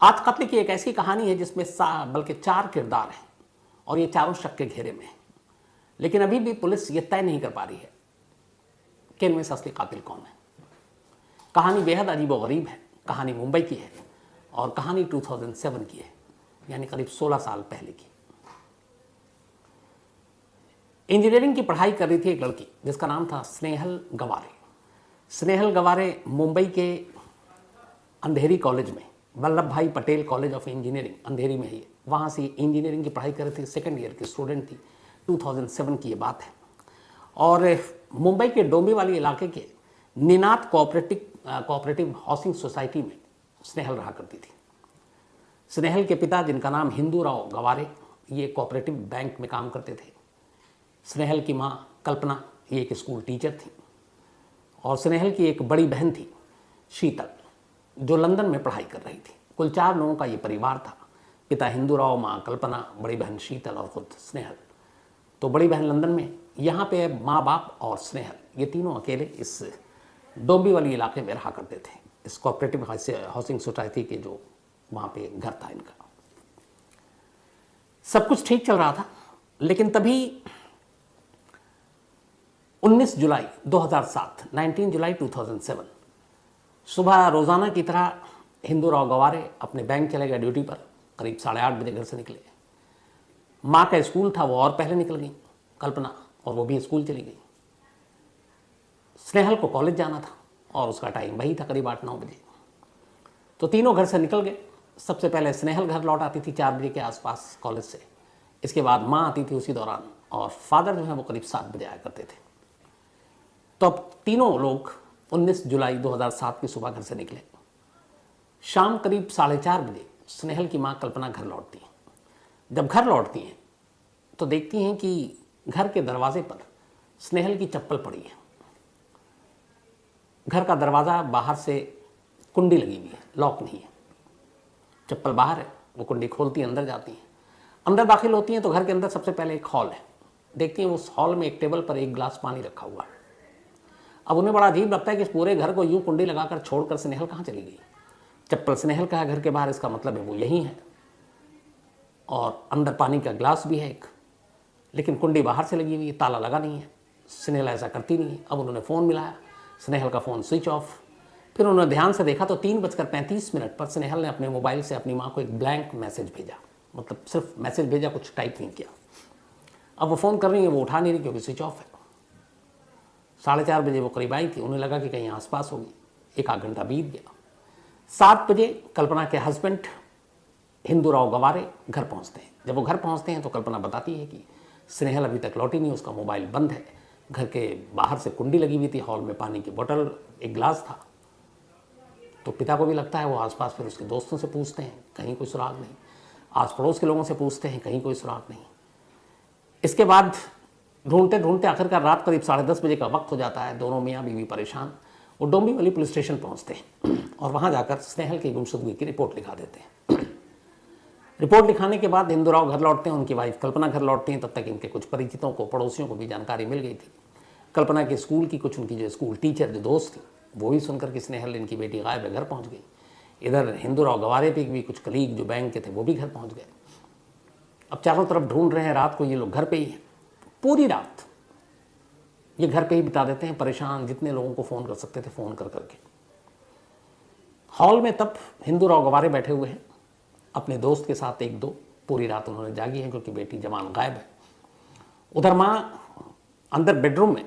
आज कत्ल की एक ऐसी कहानी है जिसमें बल्कि 4 किरदार हैं और ये चारों शक के घेरे में हैं। लेकिन अभी भी पुलिस ये तय नहीं कर पा रही है कि इनमें से असली कातिल कौन है। कहानी बेहद अजीबोगरीब है। कहानी मुंबई की है और कहानी 2007 की है, यानी करीब 16 साल पहले की। इंजीनियरिंग की पढ़ाई कर रही थी एक लड़की जिसका नाम था स्नेहल गवारे। स्नेहल गवारे मुंबई के अंधेरी कॉलेज में, वल्लभ भाई पटेल कॉलेज ऑफ इंजीनियरिंग अंधेरी में ही, वहाँ से इंजीनियरिंग की पढ़ाई कर रही थी। सेकेंड ईयर की स्टूडेंट थी। 2007 की ये बात है। और मुंबई के डोंबिवली इलाके के निनाद कोऑपरेटिव हाउसिंग सोसाइटी में स्नेहल रहा करती थी। स्नेहल के पिता, जिनका नाम हिंदूराव गवारे, ये कोऑपरेटिव बैंक में काम करते थे। स्नेहल की माँ कल्पना, ये एक स्कूल टीचर थी। और स्नेहल की एक बड़ी बहन थी शीतल, जो लंदन में पढ़ाई कर रही थी। कुल 4 लोगों का ये परिवार था। पिता हिंदूराव, माँ कल्पना, बड़ी बहन शीतल और खुद स्नेहल। तो बड़ी बहन लंदन में, यहाँ पे माँ बाप और स्नेहल, ये तीनों अकेले इस डोंबिवली इलाके में रहा करते थे, इस कोऑपरेटिव हाउसिंग सोसाइटी के जो वहाँ पे घर था इनका। सब कुछ ठीक चल रहा था, लेकिन तभी 19 जुलाई 2007 सुबह रोज़ाना की तरह हिंदूराव गवारे अपने बैंक चले गए ड्यूटी पर। करीब 8:30 बजे घर से निकले। माँ का स्कूल था, वो और पहले निकल गई कल्पना, और वो भी स्कूल चली गई। स्नेहल को कॉलेज जाना था और उसका टाइम वही था, करीब 8-9 बजे। तो तीनों घर से निकल गए। सबसे पहले स्नेहल घर लौट आती थी 4 बजे के आसपास कॉलेज से। इसके बाद माँ आती थी उसी दौरान, और फादर जो है वो करीब 7 बजे आया करते थे। तो अब तीनों लोग 19 जुलाई 2007 की सुबह घर से निकले। शाम करीब 4:30 बजे स्नेहल की माँ कल्पना घर लौटती हैं। जब घर लौटती हैं तो देखती हैं कि घर के दरवाजे पर स्नेहल की चप्पल पड़ी है। घर का दरवाज़ा बाहर से कुंडी लगी हुई है, लॉक नहीं है। चप्पल बाहर है, वो कुंडी खोलती हैं, अंदर जाती हैं। अंदर दाखिल होती हैं तो घर के अंदर सबसे पहले एक हॉल है। देखती हैं उस हॉल में एक टेबल पर एक गिलास पानी रखा हुआ है। अब उन्हें बड़ा अजीब लगता है कि इस पूरे घर को यूं कुंडी लगाकर छोड़कर स्नेहल कहाँ चली गई। चप्पल स्नेहल का है घर के बाहर, इसका मतलब है वो यहीं है। और अंदर पानी का गिलास भी है एक, लेकिन कुंडी बाहर से लगी हुई है, ताला लगा नहीं है। स्नेहल ऐसा करती नहीं है। अब उन्होंने फ़ोन मिलाया, स्नेहल का फ़ोन स्विच ऑफ। फिर उन्होंने ध्यान से देखा तो 3:35 पर स्नेहल ने अपने मोबाइल से अपनी माँ को एक ब्लैंक मैसेज भेजा, मतलब सिर्फ मैसेज भेजा, कुछ टाइप नहीं किया। अब वो फ़ोन कर रही है, वो उठा नहीं रही क्योंकि स्विच ऑफ है। 4:30 बजे वो करीब आई थी, उन्हें लगा कि कहीं आसपास होगी। 1-8 घंटा बीत गया। 7 बजे कल्पना के हस्बैंड हिंदूराव गवारे घर पहुंचते हैं। जब वो घर पहुंचते हैं तो कल्पना बताती है कि स्नेहल अभी तक लौटी नहीं, उसका मोबाइल बंद है। घर के बाहर से कुंडी लगी हुई थी, हॉल में पानी की बोतल, एक गिलास था। तो पिता को भी लगता है, वो आसपास फिर उसके दोस्तों से पूछते हैं, कहीं कोई सुराग नहीं। आस पड़ोस के लोगों से पूछते हैं, कहीं कोई सुराग नहीं। इसके बाद ढूंढते ढूंढते आखिरकार रात करीब 10:30 बजे का वक्त हो जाता है। दोनों मियाँ बीवी परेशान, वो डोंबिवली पुलिस स्टेशन पहुँचते हैं और वहाँ जाकर स्नेहल की गुमशुदगी की रिपोर्ट लिखा देते हैं। रिपोर्ट लिखाने के बाद हिंदूराव घर लौटते हैं, उनकी वाइफ कल्पना घर लौटती हैं। तब तक इनके कुछ परिचितों को, पड़ोसियों को भी जानकारी मिल गई थी। कल्पना के स्कूल की कुछ, उनकी जो स्कूल टीचर जो दोस्त थी, वो भी सुनकर कि स्नेहल इनकी बेटी गायब है, घर पहुँच गई। इधर हिंदूराव गवारे पे भी कुछ कलीग जो बैंक के थे वो भी घर पहुँच गए। अब चारों तरफ ढूंढ रहे हैं। रात को ये लोग घर पे ही हैं। पूरी रात ये घर पे ही बिता देते हैं, परेशान, जितने लोगों को फ़ोन कर सकते थे फ़ोन कर करके। हॉल में तब हिंदूराव गवारे बैठे हुए हैं अपने दोस्त के साथ, 1-2। पूरी रात उन्होंने जागी है क्योंकि बेटी जवान गायब है। उधर माँ अंदर बेडरूम में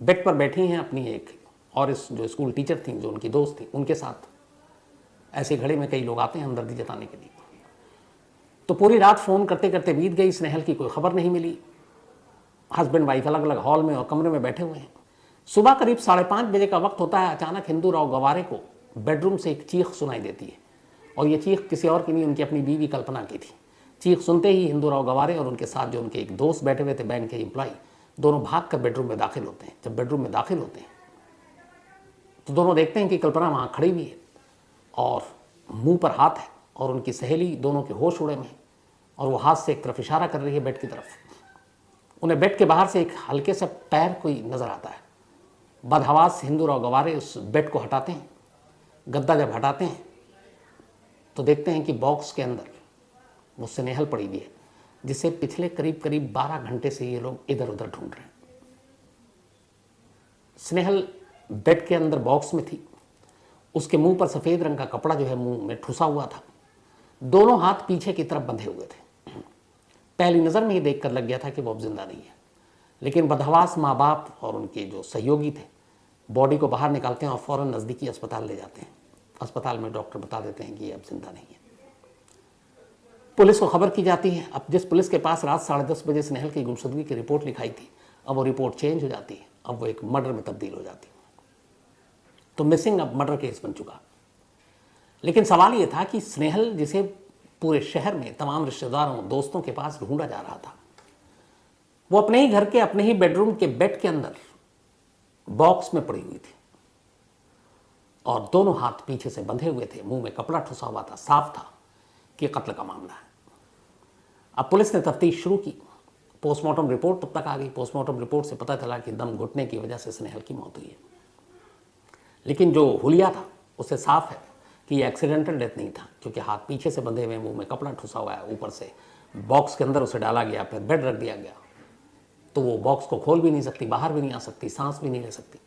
बेड पर बैठी हैं अपनी एक और इस जो स्कूल टीचर थी, जो उनकी दोस्त थी, उनके साथ। ऐसी घड़ी में कई लोग आते हैं हमदर्दी जताने के लिए। तो पूरी रात फ़ोन करते करते बीत गई। स्नेहल की कोई खबर नहीं मिली। हस्बैंड वाइफ अलग अलग हॉल में और कमरे में बैठे हुए हैं। सुबह करीब 5:30 बजे का वक्त होता है। अचानक हिंदूराव गवारे को बेडरूम से एक चीख सुनाई देती है, और ये चीख किसी और की नहीं, उनकी अपनी बीवी कल्पना की थी। चीख सुनते ही हिंदूराव गवारे और उनके साथ जो उनके एक दोस्त बैठे हुए थे, बैंक के एम्प्लॉय, दोनों भाग कर बेडरूम में दाखिल होते हैं। जब बेडरूम में दाखिल होते हैं तो दोनों देखते हैं कि कल्पना वहाँ खड़ी हुई है और मुंह पर हाथ है, और उनकी सहेली, दोनों के होश उड़े में हैं, और वो हाथ से एक तरफ इशारा कर रही है बेड की तरफ। उन्हें बेड के बाहर से एक हल्के सा पैर कोई नज़र आता है। बदहवास हिंदू और गवारे उस बेड को हटाते हैं। गद्दा जब हटाते हैं तो देखते हैं कि बॉक्स के अंदर वो स्नेहल पड़ी हुई है, जिसे पिछले करीब करीब 12 घंटे से ये लोग इधर उधर ढूंढ रहे हैं। स्नेहल बेड के अंदर बॉक्स में थी। उसके मुंह पर सफ़ेद रंग का कपड़ा जो है मुंह में ठुसा हुआ था। दोनों हाथ पीछे की तरफ बंधे हुए थे। पहली नज़र में ही देखकर लग गया था कि वो अब जिंदा नहीं है, लेकिन बदहवास माँ बाप और उनके जो सहयोगी थे बॉडी को बाहर निकालते हैं और फ़ौरन नज़दीकी अस्पताल ले जाते हैं। अस्पताल में डॉक्टर बता देते हैं कि ये अब जिंदा नहीं है। पुलिस को खबर की जाती है। अब जिस पुलिस के पास रात 10:30 बजे स्नेहल की गुमशुदगी की रिपोर्ट लिखाई थी, अब वो रिपोर्ट चेंज हो जाती है। अब वो एक मर्डर में तब्दील हो जाती है। तो मिसिंग अब मर्डर केस बन चुका। लेकिन सवाल ये था कि स्नेहल, जिसे पूरे शहर में तमाम रिश्तेदारों दोस्तों के पास ढूंढा जा रहा था, वो अपने ही घर के अपने ही बेडरूम के बेड के अंदर बॉक्स में पड़ी हुई थी और दोनों हाथ पीछे से बंधे हुए थे। मुंह में कपड़ा ठुसा हुआ था। साफ था कि कत्ल का मामला है। अब पुलिस ने तफ्तीश शुरू की। पोस्टमार्टम रिपोर्ट तब तक आ गई। पोस्टमार्टम रिपोर्ट से पता चला कि दम घुटने की वजह से स्नेहल की मौत हुई है। लेकिन जो हुलिया था उससे साफ है कि ये एक्सीडेंटल डेथ नहीं था, क्योंकि हाथ पीछे से बंधे हुए, मुंह में कपड़ा ठुसा हुआ है, ऊपर से बॉक्स के अंदर उसे डाला गया, फिर बेड रख दिया गया, तो वो बॉक्स को खोल भी नहीं सकती, बाहर भी नहीं आ सकती, सांस भी नहीं ले सकती।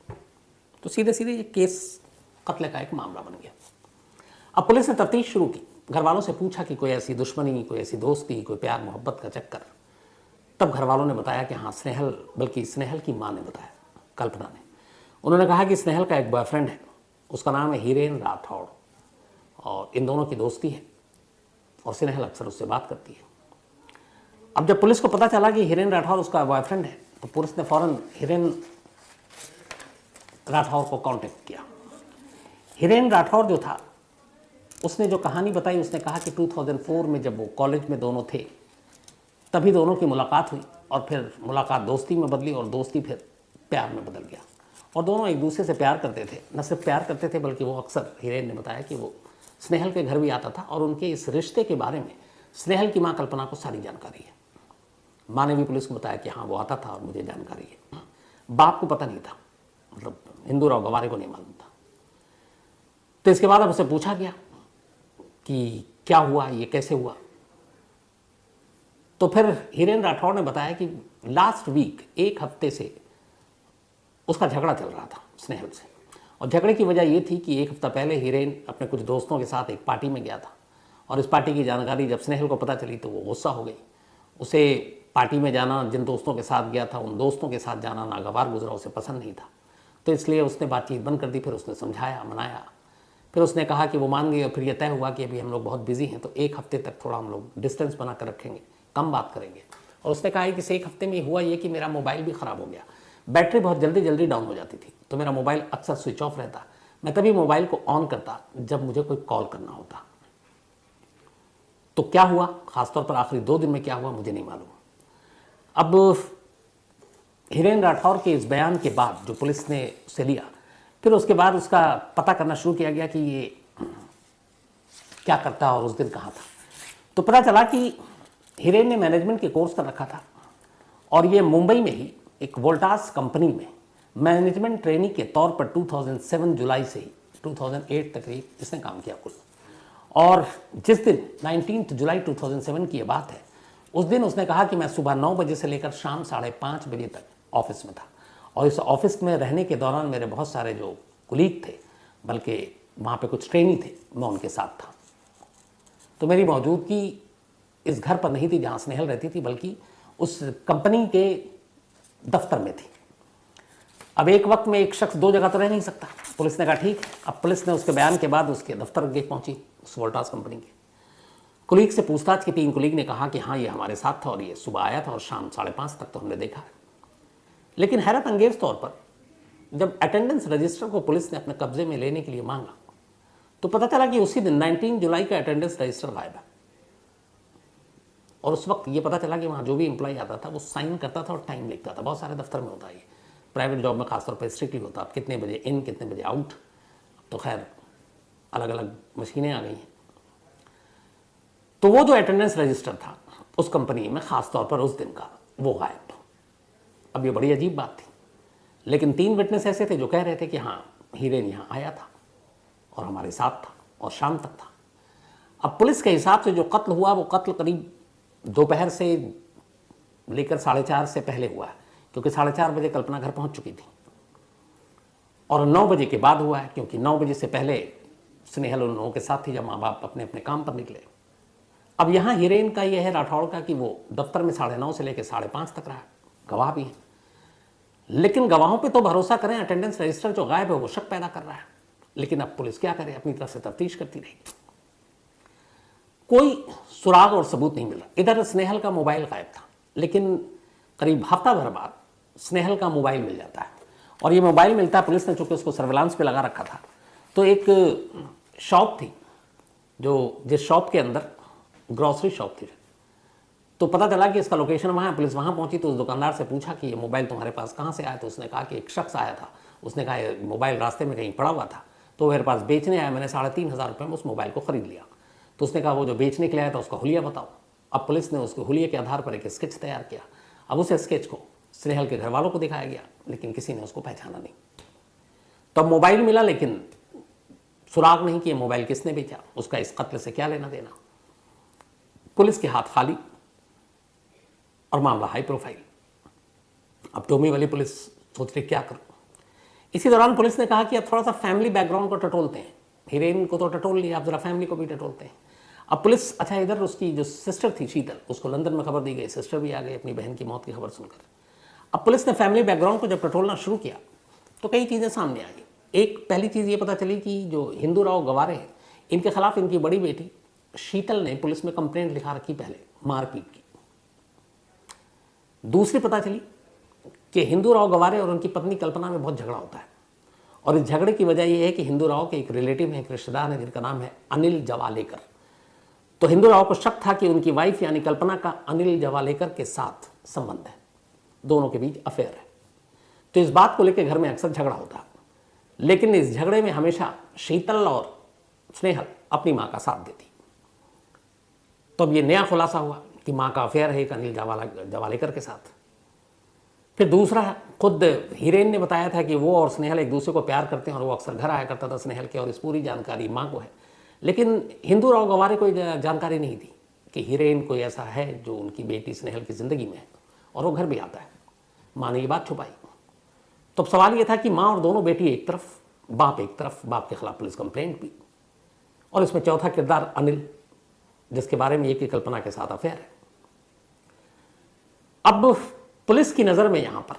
तो सीधे सीधे ये केस कत्ल का एक मामला बन गया। अब पुलिस ने तफ्तीश शुरू की। घर वालों से पूछा कि कोई ऐसी दुश्मनी, कोई ऐसी दोस्ती, कोई प्यार मोहब्बत का चक्कर। तब घर वालों ने बताया कि हाँ, स्नेहल, बल्कि स्नेहल की माँ ने बताया, कल्पना ने। उन्होंने कहा कि स्नेहल का एक बॉयफ्रेंड है, उसका नाम है हिरेन राठौड़, और इन दोनों की दोस्ती है और स्नेहल अक्सर उससे बात करती है। अब जब पुलिस को पता चला कि हिरेन राठौड़ उसका बॉयफ्रेंड है, तो पुलिस ने फौरन हिरेन राठौड़ को कांटेक्ट किया। हिरेन राठौड़ जो था, उसने जो कहानी बताई, उसने कहा कि 2004 में जब वो कॉलेज में दोनों थे, तभी दोनों की मुलाकात हुई और फिर मुलाकात दोस्ती में बदली और दोस्ती फिर प्यार में बदल गया और दोनों एक दूसरे से प्यार करते थे। न सिर्फ प्यार करते थे, बल्कि वो अक्सर, हिरेन ने बताया कि वो स्नेहल के घर भी आता था और उनके इस रिश्ते के बारे में स्नेहल की माँ कल्पना को सारी जानकारी है। माँ ने भी पुलिस को बताया कि हाँ, वो आता था और मुझे जानकारी है। बाप को पता नहीं था, मतलब हिंदू राव गवारे को नहीं मालूम था। तो इसके बाद अब उसे पूछा गया कि क्या हुआ, ये कैसे हुआ। तो फिर हिरेन राठौड़ ने बताया कि लास्ट वीक, एक हफ्ते से उसका झगड़ा चल रहा था स्नेहल से, और झगड़े की वजह ये थी कि एक हफ्ता पहले हिरेन अपने कुछ दोस्तों के साथ एक पार्टी में गया था और इस पार्टी की जानकारी जब स्नेहल को पता चली तो वो गुस्सा हो गई। उसे पार्टी में जाना, जिन दोस्तों के साथ गया था उन दोस्तों के साथ जाना नागवार गुजरा, उसे पसंद नहीं था। तो इसलिए उसने बातचीत बंद कर दी। फिर उसने समझाया, मनाया, फिर उसने कहा कि वो मान गई और फिर यह तय हुआ कि अभी हम लोग बहुत बिजी हैं, तो एक हफ्ते तक थोड़ा हम लोग डिस्टेंस बना कर रखेंगे, कम बात करेंगे। और उसने कहा कि इस एक हफ्ते में हुआ ये कि मेरा मोबाइल भी ख़राब हो गया, बैटरी बहुत जल्दी जल्दी डाउन हो जाती थी, तो मेरा मोबाइल अक्सर स्विच ऑफ रहता। मैं तभी मोबाइल को ऑन करता जब मुझे कोई कॉल करना होता। तो क्या हुआ, खासतौर पर आखिरी 2 दिन में क्या हुआ, मुझे नहीं मालूम। अब हिरेन राठौड़ के इस बयान के बाद जो पुलिस ने उसे लिया, फिर उसके बाद उसका पता करना शुरू किया गया कि ये क्या करता और उस दिन कहाँ था। तो पता चला कि हिरेन ने मैनेजमेंट के कोर्स कर रखा था और ये मुंबई में ही एक वोल्टास कंपनी में मैनेजमेंट ट्रेनी के तौर पर 2007 जुलाई से ही 2008 तक इसने काम किया कुल। और जिस दिन 19 जुलाई 2007 की ये बात है, उस दिन उसने कहा कि मैं सुबह 9 बजे से लेकर शाम 5:30 बजे तक ऑफिस में था और इस ऑफिस में रहने के दौरान मेरे बहुत सारे जो कुलीग थे, बल्कि वहाँ पे कुछ ट्रेनी थे, मैं उनके साथ था। तो मेरी मौजूदगी इस घर पर नहीं थी जहाँ स्नेहल रहती थी, बल्कि उस कंपनी के दफ्तर में थी। अब एक वक्त में एक शख्स 2 जगह तो रह नहीं सकता। पुलिस ने कहा ठीक है। अब पुलिस ने उसके बयान के बाद उसके दफ्तर गई पहुंची, उस वोल्टास कंपनी के कुलीग से पूछताछ की। 3 कुलीग ने कहा कि हाँ, ये हमारे साथ था और ये सुबह आया था और शाम 5:30 तक तो हमने देखा है। लेकिन हैरत अंगेज तौर पर जब अटेंडेंस रजिस्टर को पुलिस ने अपने कब्जे में लेने के लिए मांगा, तो पता चला कि उसी दिन 19 जुलाई का अटेंडेंस रजिस्टर गायब है। और उस वक्त ये पता चला कि वहाँ जो भी एम्प्लॉय आता था वो साइन करता था और टाइम लिखता था। बहुत सारे दफ्तर में होता है, प्राइवेट जॉब में खासतौर पर स्ट्रिक्टली होता, आप कितने बजे इन कितने बजे आउट। तो खैर अलग अलग मशीनें आ गई हैं। तो वो जो अटेंडेंस रजिस्टर था उस कंपनी में, खासतौर पर उस दिन का, वो गायब। अब ये बड़ी अजीब बात थी। लेकिन 3 विटनेस ऐसे थे जो कह रहे थे कि हाँ हीरेन यहाँ आया था और हमारे साथ था और शाम तक था। अब पुलिस के हिसाब से जो कत्ल हुआ वो कत्ल करीब दोपहर से लेकर 4:30 से पहले हुआ है, क्योंकि 4:30 बजे कल्पना घर पहुंच चुकी थी, और 9 बजे के बाद हुआ है, क्योंकि 9 बजे से पहले स्नेहल उन लोगों के साथ थी जब माँ बाप अपने अपने काम पर निकले। अब यहाँ हीरेन का यह है राठौड़ का कि वो दफ्तर में 9:30 से लेकर 5:30 तक रहा, गवाह भी है, लेकिन गवाहों पे तो भरोसा करें, अटेंडेंस रजिस्टर जो गायब है वो शक पैदा कर रहा है। लेकिन अब पुलिस क्या करे, अपनी तरफ से तफ्तीश करती रही, कोई सुराग और सबूत नहीं मिला। इधर स्नेहल का मोबाइल गायब था, लेकिन करीब हफ्ता भर बाद स्नेहल का मोबाइल मिल जाता है, और ये मोबाइल मिलता है, पुलिस ने चूंकि उसको सर्विलांस पे लगा रखा था, तो एक शॉप थी जो जिस शॉप के अंदर ग्रॉसरी शॉप थी, तो पता चला कि इसका लोकेशन वहाँ है। पुलिस वहाँ पहुंची तो उस दुकानदार से पूछा कि ये मोबाइल तुम्हारे पास कहाँ से आया, तो उसने कहा कि एक शख्स आया था, उसने कहा ये मोबाइल रास्ते में कहीं पड़ा हुआ था, तो मेरे पास बेचने आया, मैंने 3,500 रुपये में उस मोबाइल को खरीद लिया। तो उसने कहा वो जो बेचने के लिए आया था उसका हुलिया बताओ। अब पुलिस ने उसके हुलिये के आधार पर एक स्केच तैयार किया। अब उस स्केच को स्नेहल के घर वालों को दिखाया गया, लेकिन किसी ने उसको पहचाना नहीं। तब मोबाइल मिला, लेकिन सुराग नहीं कि ये मोबाइल किसने बेचा, उसका इस कत्ल से क्या लेना देना। पुलिस के हाथ खाली और मामला हाई प्रोफाइल। अब टोमी वाली पुलिस सोच रही क्या करूं। इसी दौरान पुलिस ने कहा कि अब थोड़ा सा फैमिली बैकग्राउंड को टटोलते हैं, हीरेन को तो टटोल लिया, अब जरा फैमिली को भी टटोलते हैं। अब पुलिस, अच्छा इधर उसकी जो सिस्टर थी शीतल, उसको लंदन में खबर दी गई, सिस्टर भी आ गई अपनी बहन की मौत की खबर सुनकर। अब पुलिस ने फैमिली बैकग्राउंड को जब टटोलना शुरू किया तो कई चीज़ें सामने आई। एक पहली चीज़ ये पता चली कि जो हिंदू राव गवारे हैं, इनके खिलाफ इनकी बड़ी बेटी शीतल ने पुलिस में कंप्लेंट लिखा रखी पहले मारपीट की। दूसरी पता चली कि हिंदू राव गवारे और उनकी पत्नी कल्पना में बहुत झगड़ा होता है, और इस झगड़े की वजह यह है कि हिंदू राव के एक रिलेटिव हैं, एक रिश्तेदार हैं जिनका नाम है अनिल जवालेकर। तो हिंदू राव को शक था कि उनकी वाइफ यानी कल्पना का अनिल जवालेकर के साथ संबंध है, दोनों के बीच अफेयर है। तो इस बात को लेकर घर में अक्सर झगड़ा होता है, लेकिन इस झगड़े में हमेशा शीतल और स्नेहल अपनी मां का साथ देती। तो अब ये नया खुलासा हुआ कि मां का अफेयर है एक अनिल जवालेकर के साथ। फिर दूसरा, खुद हीरेन ने बताया था कि वो और स्नेहल एक दूसरे को प्यार करते हैं और वो अक्सर घर आया करता था स्नेहल के, और इस पूरी जानकारी मां को है। लेकिन हिंदू राव गवारे को जानकारी नहीं थी कि हीरेन कोई ऐसा है जो उनकी बेटी स्नेहल की ज़िंदगी में है, और वो घर भी आता है। मां ने ये बात छुपाई। तो अब सवाल ये था कि मां और दोनों बेटी एक तरफ, बाप एक तरफ, बाप के खिलाफ पुलिस कंप्लेंट भी, और इसमें चौथा किरदार अनिल, जिसके बारे में एक ही कल्पना के साथ अफेयर है। अब पुलिस की नज़र में यहां पर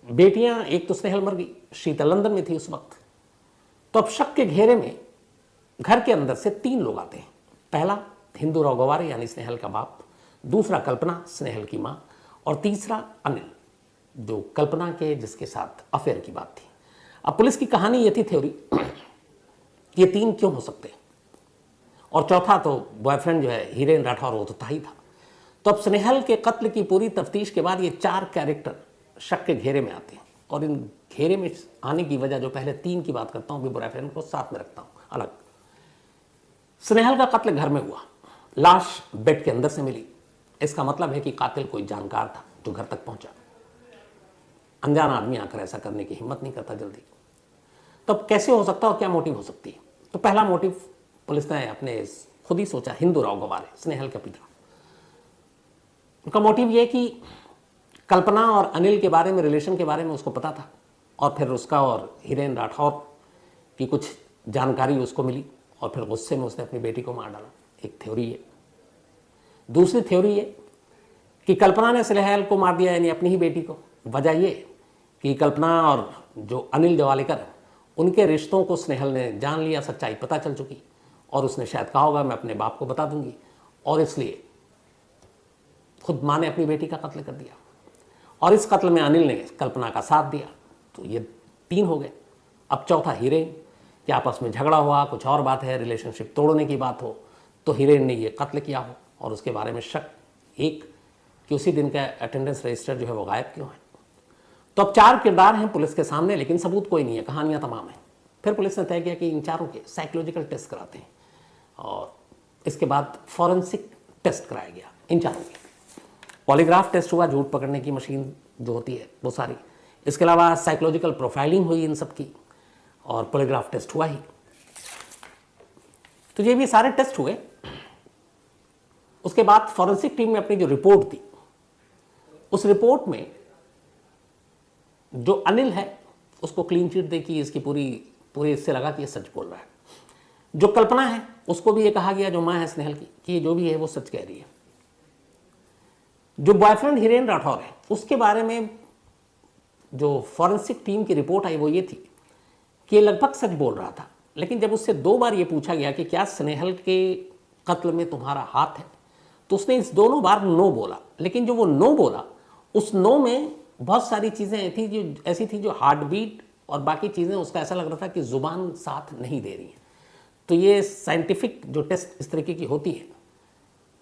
बेटियां, एक तो स्नेहल मर गई, शीतल लंदन में थी उस वक्त, तो अब शक के घेरे में घर के अंदर से 3 लोग आते हैं। पहला हिंदू राव गवारे यानी स्नेहल का बाप, दूसरा कल्पना स्नेहल की मां, और तीसरा अनिल जो कल्पना के जिसके साथ अफेयर की बात थी। अब पुलिस की कहानी ये थी, थ्योरी, ये 3 क्यों हो सकते हैं, और चौथा तो बॉयफ्रेंड जो है हीरेन राठौर, वो तो था ही था। तो अब स्नेहल के कत्ल की पूरी तफ्तीश के बाद ये 4 कैरेक्टर शक के घेरे में आते हैं, और इन घेरे में आने की वजह, जो पहले 3 की बात करता हूं, भी बॉयफ्रेंड को साथ में रखता हूं अलग। स्नेहल का कत्ल घर में हुआ, लाश बेड के अंदर से मिली, इसका मतलब है कि कातिल कोई जानकार था जो घर तक पहुंचा। अनजान आदमी आकर ऐसा करने की हिम्मत नहीं करता जल्दी। तो अब कैसे हो सकता है और क्या मोटिव हो सकती है? तो पहला मोटिव पुलिस ने अपने खुद ही सोचा, हिंदू राव गवारे, स्नेहल के पिता। उनका मोटिव यह कि कल्पना और अनिल के बारे में, रिलेशन के बारे में उसको पता था, और फिर उसका और हीरेन राठौर की कुछ जानकारी उसको मिली, और फिर गुस्से में उसने अपनी बेटी को मार डाला। एक थ्योरी है। दूसरी थ्योरी ये कि कल्पना ने स्नेहल को मार दिया, यानी अपनी ही बेटी को। वजह ये कि कल्पना और जो अनिल जवालेकर, उनके रिश्तों को स्नेहल ने जान लिया, सच्चाई पता चल चुकी, और उसने शायद कहा होगा मैं अपने बाप को बता दूंगी, और इसलिए खुद मां ने अपनी बेटी का कत्ल कर दिया, और इस कत्ल में अनिल ने कल्पना का साथ दिया। तो ये 3 हो गए। अब चौथा हीरेन, कि आपस में झगड़ा हुआ, कुछ और बात है, रिलेशनशिप तोड़ने की बात हो, तो हीरेन ने ये कत्ल किया हो, और उसके बारे में शक। एक कि उसी दिन का अटेंडेंस रजिस्टर जो है वो गायब क्यों है। तो अब 4 किरदार हैं पुलिस के सामने, लेकिन सबूत कोई नहीं है, कहानियां तमाम हैं। फिर पुलिस ने तय किया कि इन चारों के साइकोलॉजिकल टेस्ट कराते हैं, और इसके बाद फॉरेंसिक टेस्ट कराया गया इन चारों के। पॉलीग्राफ टेस्ट हुआ, झूठ पकड़ने की मशीन जो होती है वो सारी। इसके अलावा साइकोलॉजिकल प्रोफाइलिंग हुई इन सब की और पॉलीग्राफ टेस्ट हुआ ही। तो ये भी सारे टेस्ट हुए। उसके बाद फॉरेंसिक टीम ने अपनी जो रिपोर्ट दी, उस रिपोर्ट में जो अनिल है उसको क्लीन चिट दी कि इसकी पूरे इससे लगा कि ये सच बोल रहा है। जो कल्पना है उसको भी ये कहा गया, जो मां है स्नेहल की, कि ये जो भी है वो सच कह रही है। जो बॉयफ्रेंड हिरेन राठौर है उसके बारे में जो फॉरेंसिक टीम की रिपोर्ट आई वो ये थी कि ये लगभग सच बोल रहा था, लेकिन जब उससे 2 बार ये पूछा गया कि क्या स्नेहल के कत्ल में तुम्हारा हाथ है, तो उसने इस दोनों बार नो बोला। लेकिन जो वो नो बोला, उस नो में बहुत सारी चीज़ें ऐसी थी जो हार्ट बीट और बाकी चीज़ें, उसका ऐसा लग रहा था कि ज़ुबान साथ नहीं दे रही है। तो ये साइंटिफिक जो टेस्ट इस तरीके की होती है,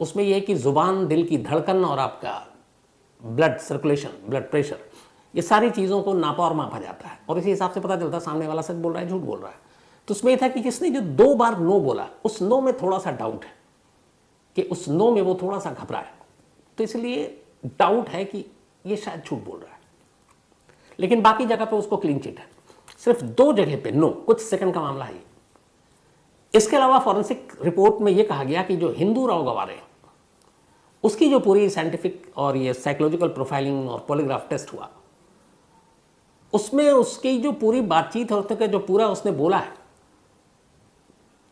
उसमें यह है कि ज़ुबान, दिल की धड़कन और आपका ब्लड सर्कुलेशन, ब्लड प्रेशर, ये सारी चीज़ों को नापा और मापा जाता है और इसी हिसाब से पता चलता है सामने वाला सच बोल रहा है, झूठ बोल रहा है। तो उसमें यह था कि जिसने जो 2 बार नो बोला, उस नो में थोड़ा सा डाउट है कि उस नो में वो थोड़ा सा घबरा है, तो इसलिए डाउट है कि ये शायद झूठ बोल रहा है। लेकिन बाकी जगह पे उसको क्लीन चिट है, सिर्फ 2 जगह पे नो, कुछ सेकंड का मामला है। इसके अलावा फॉरेंसिक रिपोर्ट में यह कहा गया कि जो हिंदू राव गवारे, उसकी जो पूरी साइंटिफिक और ये साइकोलॉजिकल प्रोफाइलिंग और पॉलीग्राफ टेस्ट हुआ, उसमें उसकी जो पूरी बातचीत है, उसने जो पूरा उसने बोला है,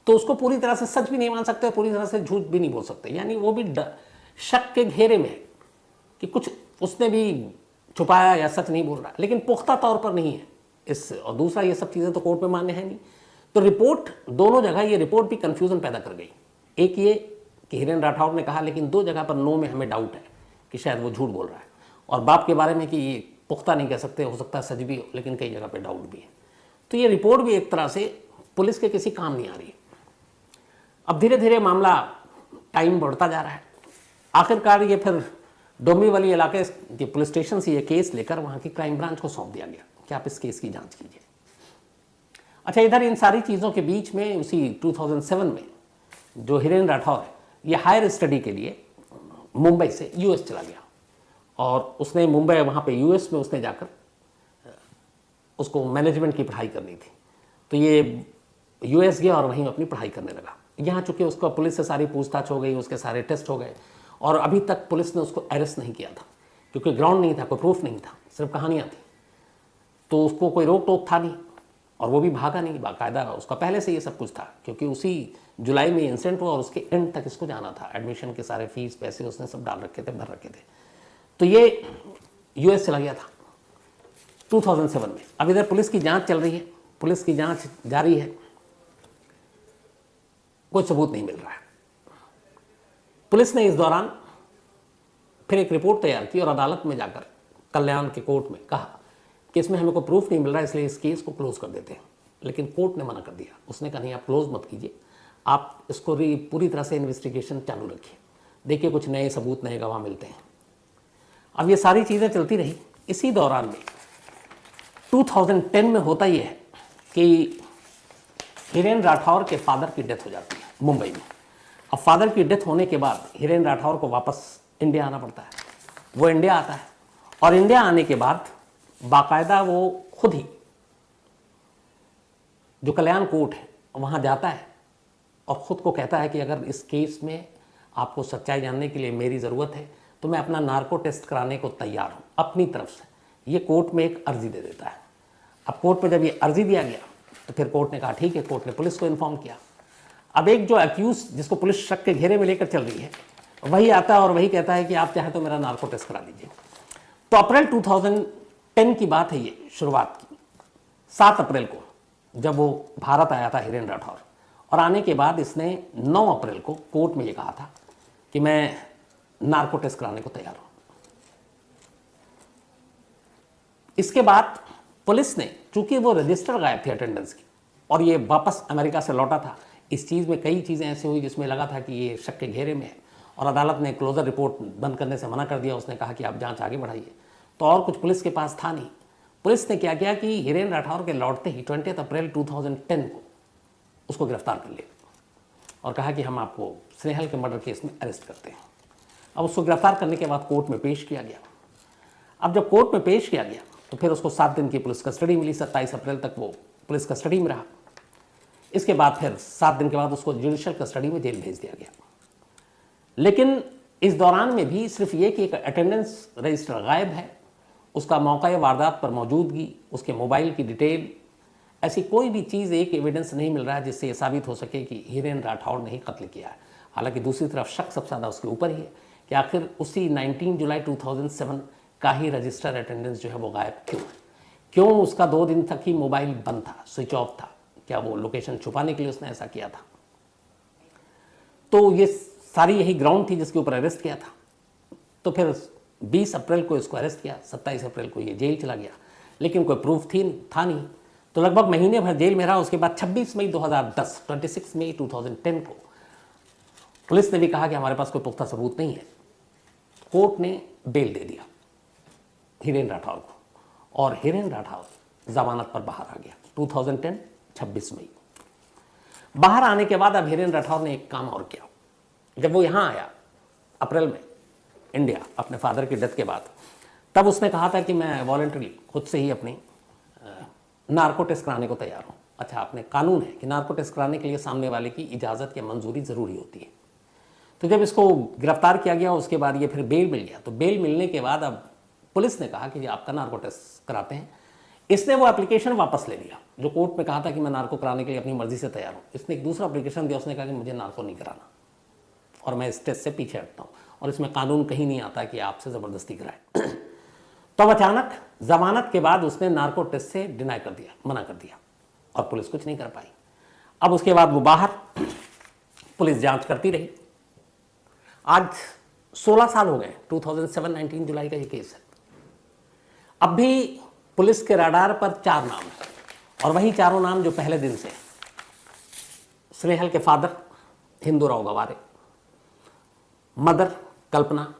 तो उसको पूरी तरह से सच भी नहीं मान सकते, पूरी तरह से झूठ भी नहीं बोल सकते। यानी वो भी शक के घेरे में है कि कुछ उसने भी छुपाया या सच नहीं बोल रहा, लेकिन पुख्ता तौर पर नहीं है इस। और दूसरा, ये सब चीज़ें तो कोर्ट में मान्य है नहीं। तो रिपोर्ट दोनों जगह, ये रिपोर्ट भी कंफ्यूजन पैदा कर गई। एक ये कि हिरेन राठौर ने कहा, लेकिन 2 जगह पर नो में हमें डाउट है कि शायद वो झूठ बोल रहा है, और बाप के बारे में कि ये पुख्ता नहीं कह सकते, हो सकता है सच भी हो, लेकिन कई जगह पे डाउट भी है। तो ये रिपोर्ट भी एक तरह से पुलिस के किसी काम नहीं आ रही है। अब धीरे धीरे मामला, टाइम बढ़ता जा रहा है। आखिरकार ये फिर डोंबिवली इलाके के पुलिस स्टेशन से ये केस लेकर वहाँ की क्राइम ब्रांच को सौंप दिया गया कि आप इस केस की जांच कीजिए। अच्छा, इधर इन सारी चीज़ों के बीच में उसी 2007 में जो हिरेन राठौर है, ये हायर स्टडी के लिए मुंबई से यूएस चला गया, और उसने मुंबई, वहाँ पे यूएस में उसने जाकर उसको मैनेजमेंट की पढ़ाई करनी थी। तो ये यूएस गया और वहीं अपनी पढ़ाई करने लगा। यहाँ चूँकि उसको पुलिस से सारी पूछताछ हो गई, उसके सारे टेस्ट हो गए, और अभी तक पुलिस ने उसको अरेस्ट नहीं किया था, क्योंकि ग्राउंड नहीं था, कोई प्रूफ नहीं था, सिर्फ कहानियाँ थी। तो उसको कोई रोक टोक था नहीं, और वो भी भागा नहीं, बाकायदा उसका पहले से ये सब कुछ था, क्योंकि उसी जुलाई में इंसिडेंट हुआ और उसके एंड तक इसको जाना था। एडमिशन के सारे फीस, पैसे उसने सब डाल रखे थे, भर रखे थे। तो ये यूएस चला गया था 2007 में। अब इधर पुलिस की जांच चल रही है, पुलिस की जांच जारी है, कोई सबूत नहीं मिल रहा है। पुलिस ने इस दौरान फिर एक रिपोर्ट तैयार की और अदालत में जाकर कल्याण के कोर्ट में कहा कि इसमें हमें कोई प्रूफ नहीं मिल रहा है, इसलिए इस केस को क्लोज कर देते हैं। लेकिन कोर्ट ने मना कर दिया। उसने कहा नहीं, आप क्लोज मत कीजिए, आप इसको पूरी तरह से इन्वेस्टिगेशन चालू रखिए, देखिए कुछ नए सबूत, नए गवाह मिलते हैं। अब ये सारी चीज़ें चलती रही। इसी दौरान में 2010 में होता ही है कि हिरेन राठौर के फादर की डेथ हो जाती है मुंबई में। अब फादर की डेथ होने के बाद हिरेन राठौर को वापस इंडिया आना पड़ता है। वो इंडिया आता है, और इंडिया आने के बाद बाकायदा वो खुद ही जो कल्याण कोर्ट है वहाँ जाता है और ख़ुद को कहता है कि अगर इस केस में आपको सच्चाई जानने के लिए मेरी ज़रूरत है तो मैं अपना नार्को टेस्ट कराने को तैयार हूँ अपनी तरफ से। ये कोर्ट में एक अर्जी दे देता है। अब कोर्ट में जब ये अर्जी दिया गया तो फिर कोर्ट ने कहा ठीक है, कोर्ट ने पुलिस को इन्फॉर्म किया। अब एक जो अक्यूज जिसको पुलिस शक के घेरे में लेकर चल रही है वही आता है और वही कहता है कि आप चाहे तो मेरा नार्को टेस्ट करा दीजिए। तो अप्रैल 2010 की बात है, ये शुरुआत की 7 अप्रैल को जब वो भारत आया था हिरेन राठौर, और आने के बाद इसने 9 अप्रैल को कोर्ट में ये कहा था कि मैं नार्को टेस्ट कराने को तैयार हूं। इसके बाद पुलिस ने, चूंकि वो रजिस्टर गायब थी अटेंडेंस की और ये वापस अमेरिका से लौटा था, इस चीज़ में कई चीज़ें ऐसी हुई जिसमें लगा था कि ये शक के घेरे में है, और अदालत ने क्लोजर रिपोर्ट बंद करने से मना कर दिया। उसने कहा कि आप जांच आगे बढ़ाइए। तो और कुछ पुलिस के पास था नहीं। पुलिस ने क्या किया कि हिरेन राठौर के लौटते ही 20 अप्रैल 2010 को उसको गिरफ्तार कर लिया और कहा कि हम आपको स्नेहल के मर्डर केस में अरेस्ट करते हैं। अब उसको गिरफ्तार करने के बाद कोर्ट में पेश किया गया। अब जब कोर्ट में पेश किया गया तो फिर उसको 7 दिन की पुलिस कस्टडी मिली, 27 अप्रैल तक वो पुलिस कस्टडी में रहा। इसके बाद फिर 7 दिन के बाद उसको जुडिशियल कस्टडी में जेल भेज दिया गया। लेकिन इस दौरान में भी सिर्फ ये कि एक अटेंडेंस रजिस्टर गायब है, उसका मौका वारदात पर मौजूदगी, उसके मोबाइल की डिटेल, ऐसी कोई भी चीज़, एक एविडेंस नहीं मिल रहा है जिससे ये साबित हो सके कि हिरेन राठौड़ ने ही कत्ल किया है। हालांकि दूसरी तरफ शक सबसे ज़्यादा उसके ऊपर ही है कि आखिर उसी 19 जुलाई 2007 का ही रजिस्टर अटेंडेंस जो है वो गायब क्यों है, क्यों उसका 2 दिन तक ही मोबाइल बंद था, स्विच ऑफ था, क्या वो लोकेशन छुपाने के लिए उसने ऐसा किया था? तो ये सारी यही ग्राउंड थी जिसके ऊपर अरेस्ट किया था। तो फिर 20 अप्रैल को इसको अरेस्ट किया, 27 अप्रैल को ये जेल चला गया, लेकिन कोई प्रूफ था नहीं। तो लगभग महीने भर जेल में रहा। उसके बाद 26 मई 2010, 26 मई 2010 को पुलिस ने भी कहा कि हमारे पास कोई पुख्ता सबूत नहीं है। कोर्ट ने बेल दे दिया हिरेन राठौर को, और हिरेन राठौर जमानत पर बाहर आ गया 2010 26 मई। बाहर आने के बाद अब हिरेन राठौर ने एक काम और किया। जब वो यहाँ आया अप्रैल में इंडिया अपने फादर की डेथ के बाद, तब उसने कहा था कि मैं वॉलंटरी खुद से ही अपनी नार्को टेस्ट कराने को तैयार हूँ। अच्छा, आपने कानून है कि नार्को टेस्ट कराने के लिए सामने वाले की इजाज़त या मंजूरी ज़रूरी होती है। तो जब इसको गिरफ्तार किया गया उसके बाद ये फिर बेल मिल गया। तो बेल मिलने के बाद अब पुलिस ने कहा कि जी आपका नार्को टेस्ट कराते हैं। इसने वो एप्लीकेशन वापस ले लिया जो कोर्ट में कहा था कि मैं नार्को कराने के लिए अपनी मर्जी से तैयार हूँ। इसने एक दूसरा एप्लीकेशन दिया, उसने कहा कि मुझे नार्को नहीं कराना और मैं इस टेस्ट से पीछे हटता हूँ, और इसमें कानून कहीं नहीं आता कि आपसे ज़बरदस्ती कराए। तो अब अचानक जमानत के बाद उसने नार्को टेस्ट से डिनाई कर दिया, मना कर दिया, और पुलिस कुछ नहीं कर पाई। अब उसके बाद वो बाहर, पुलिस जांच करती रही। आज 16 साल हो गए, 2007 19 जुलाई का ये केस है। अब भी पुलिस के रडार पर 4 नाम है, और वही चारों नाम जो पहले दिन से: स्नेहल के फादर हिंदूराव गवारे, मदर कल्पना,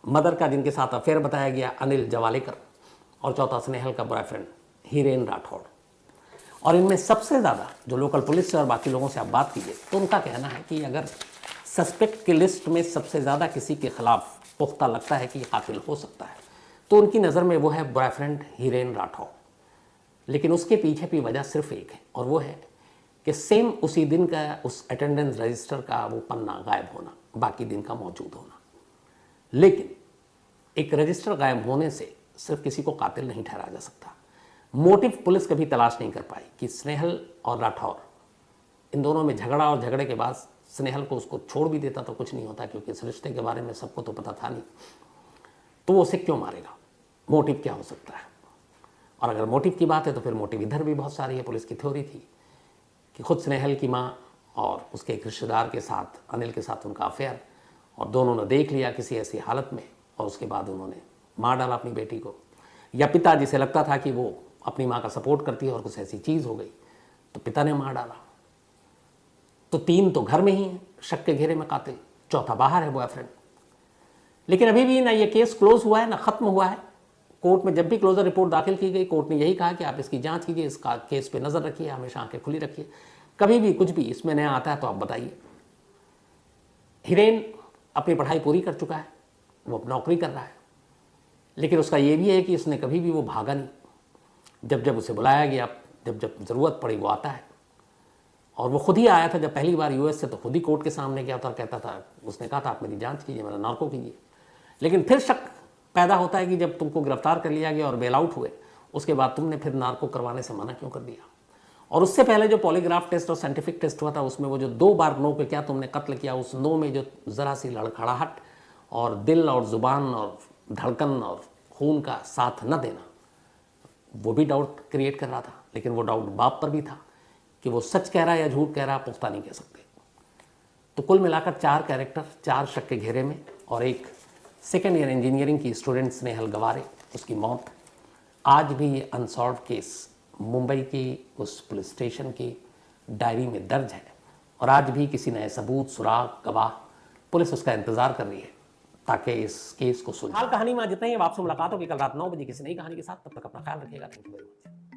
मदर का जिनके साथ अफेयर बताया गया अनिल जवालेकर, और चौथा स्नेहल का बॉयफ्रेंड हिरेन राठौड़। और इनमें सबसे ज़्यादा जो लोकल पुलिस से और बाकी लोगों से आप बात कीजिए तो उनका कहना है कि अगर सस्पेक्ट की लिस्ट में सबसे ज़्यादा किसी के खिलाफ पुख्ता लगता है कि कातिल हो सकता है, तो उनकी नज़र में वो है बॉयफ्रेंड हिरेन राठौड़। लेकिन उसके पीछे भी वजह सिर्फ एक है, और वो है कि सेम उसी दिन का उस अटेंडेंस रजिस्टर का वो पन्ना गायब होना, बाकी दिन का मौजूद होना। लेकिन एक रजिस्टर गायब होने से सिर्फ किसी को कातिल नहीं ठहराया जा सकता। मोटिव पुलिस कभी तलाश नहीं कर पाई कि स्नेहल और राठौर, इन दोनों में झगड़ा, और झगड़े के बाद स्नेहल को उसको छोड़ भी देता तो कुछ नहीं होता, क्योंकि इस रिश्ते के बारे में सबको तो पता था नहीं। तो वो उसे क्यों मारेगा? मोटिव क्या हो सकता है? और अगर मोटिव की बात है तो फिर मोटिव इधर भी बहुत सारी है। पुलिस की थ्योरी थी कि खुद स्नेहल की माँ और उसके एक रिश्तेदार के साथ, अनिल के साथ उनका अफेयर, और दोनों ने देख लिया किसी ऐसी हालत में, और उसके बाद उन्होंने मार डाला अपनी बेटी को। या पिता, जिसे लगता था कि वो अपनी माँ का सपोर्ट करती है और कुछ ऐसी चीज़ हो गई तो पिता ने मार डाला। तो 3 तो घर में ही हैं, शक के घेरे में कातिल, चौथा बाहर है बॉयफ्रेंड। लेकिन अभी भी ना ये केस क्लोज हुआ है ना ख़त्म हुआ है। कोर्ट में जब भी क्लोजर रिपोर्ट दाखिल की गई, कोर्ट ने यही कहा कि आप इसकी जांच कीजिए, इसका केस पे नज़र रखिए, हमेशा आंखें खुली रखिए, कभी भी कुछ भी इसमें नया आता है तो आप बताइए। हिरेन अपनी पढ़ाई पूरी कर चुका है, वो नौकरी कर रहा है, लेकिन उसका ये भी है कि इसने कभी भी वो भागा नहीं। जब जब उसे बुलाया गया, जब जब ज़रूरत पड़ी वो आता है। और वो खुद ही आया था जब पहली बार यूएस से, तो खुद ही कोर्ट के सामने गया था और कहता था, उसने कहा था आप मेरी जांच कीजिए, मेरा नार्को कीजिए। लेकिन फिर शक पैदा होता है कि जब तुमको गिरफ्तार कर लिया गया और बेल आउट हुए, उसके बाद तुमने फिर नार्को करवाने से मना क्यों कर दिया? और उससे पहले जो पॉलीग्राफ टेस्ट और साइंटिफिक टेस्ट हुआ था, उसमें वो जो 2 बार नो के क्या तुमने कत्ल किया, उस नो में जो ज़रा सी लड़खड़ाहट और दिल और ज़ुबान और धड़कन और खून का साथ न देना, वो भी डाउट क्रिएट कर रहा था। लेकिन वो डाउट बाप पर भी था कि वो सच कह रहा है या झूठ कह रहा है, पुख्ता नहीं कह सकते। तो कुल मिलाकर 4 कैरेक्टर, 4 शक के घेरे में, और एक सेकेंड ईयर इंजीनियरिंग की स्टूडेंट स्नेहल गवारे, उसकी मौत। आज भी ये अनसॉल्व केस मुंबई की उस पुलिस स्टेशन की डायरी में दर्ज है, और आज भी किसी नए सबूत, सुराग, गवाह, पुलिस उसका इंतजार कर रही है ताकि इस केस को सुलझाए। हाल कहानी में जितना ही, अब आपसे मुलाकात होगी कल रात 9 बजे किसी नई कहानी के साथ। तब तक अपना ख्याल रखिएगा। Thank you very much.